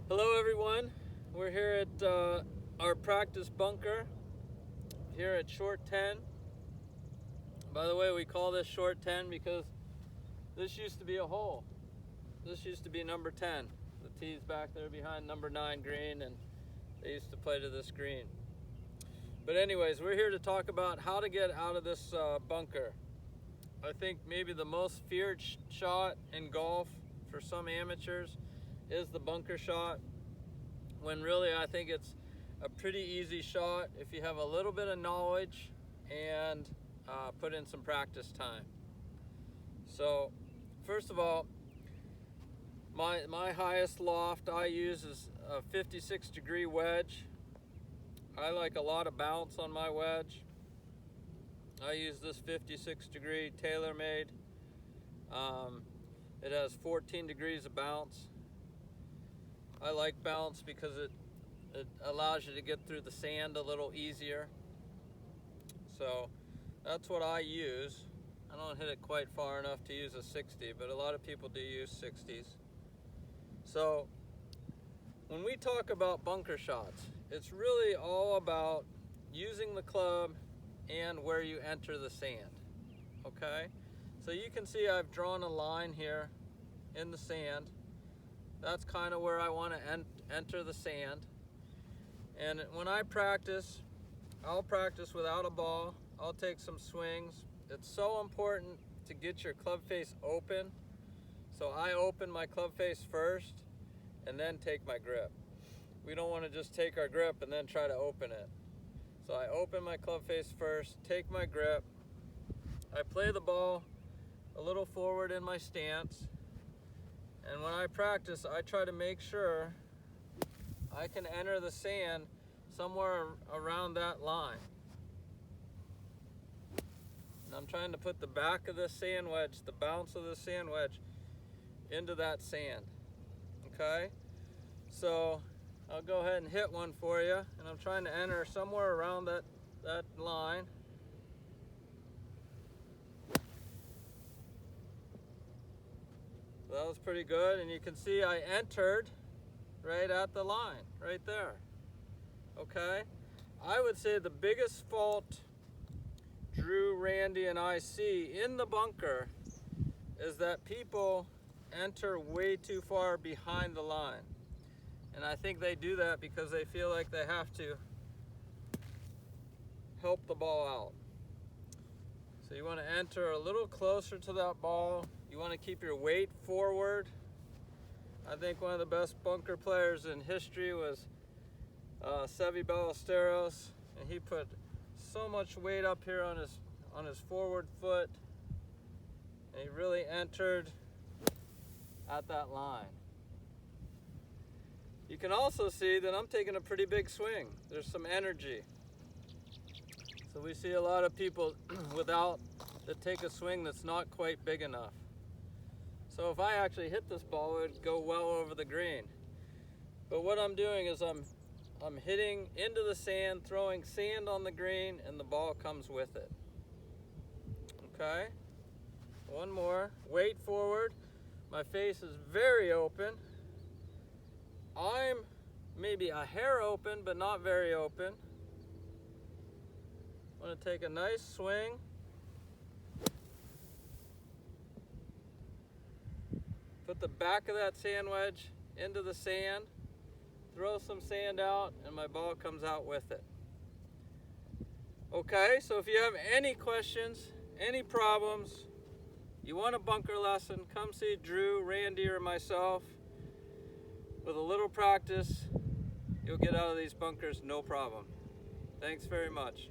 Hello everyone, we're here at our practice bunker here at Short 10. By the way, we call this Short 10 because this used to be a hole. This used to be number 10. The tee's back there behind number 9 green, and they used to play to this green. But anyways, we're here to talk about how to get out of this bunker. I think maybe the most feared shot in golf for some amateurs is the bunker shot, when really I think it's a pretty easy shot if you have a little bit of knowledge and put in some practice time. So first of all, my highest loft I use is a 56-degree wedge. I like a lot of bounce on my wedge. I use this 56-degree TaylorMade. It has 14 degrees of bounce. I like bounce because it allows you to get through the sand a little easier. So that's what I use. I don't hit it quite far enough to use a 60, but a lot of people do use 60s. So when we talk about bunker shots, it's really all about using the club and where you enter the sand. Okay? So you can see I've drawn a line here in the sand. That's kind of where I want to enter the sand. And when I practice, I'll practice without a ball. I'll take some swings. It's so important to get your club face open. So I open my club face first and then take my grip. We don't want to just take our grip and then try to open it. So I open my club face first, take my grip. I play the ball a little forward in my stance. And when I practice, I try to make sure I can enter the sand somewhere around that line. And I'm trying to put the back of the sand wedge, the bounce of the sand wedge, into that sand. Okay? So I'll go ahead and hit one for you. And I'm trying to enter somewhere around that line. So that was pretty good, and you can see I entered right at the line, right there. Okay? I would say the biggest fault Drew, Randy, and I see in the bunker is that people enter way too far behind the line. And I think they do that because they feel like they have to help the ball out. So you want to enter a little closer to that ball. You want to keep your weight forward. I think one of the best bunker players in history was Seve Ballesteros, and he put so much weight up here on his forward foot, and he really entered at that line. You can also see that I'm taking a pretty big swing. There's some energy. So we see a lot of people that take a swing that's not quite big enough. So if I actually hit this ball, it would go well over the green. But what I'm doing is I'm hitting into the sand, throwing sand on the green, and the ball comes with it. Okay? One more. Weight forward. My face is very open. I'm maybe a hair open, but not very open. I'm going to take a nice swing. Put the back of that sand wedge into the sand, throw some sand out, and my ball comes out with it. Okay, so if you have any questions, any problems, you want a bunker lesson, come see Drew, Randy, or myself. With a little practice, you'll get out of these bunkers no problem. Thanks very much.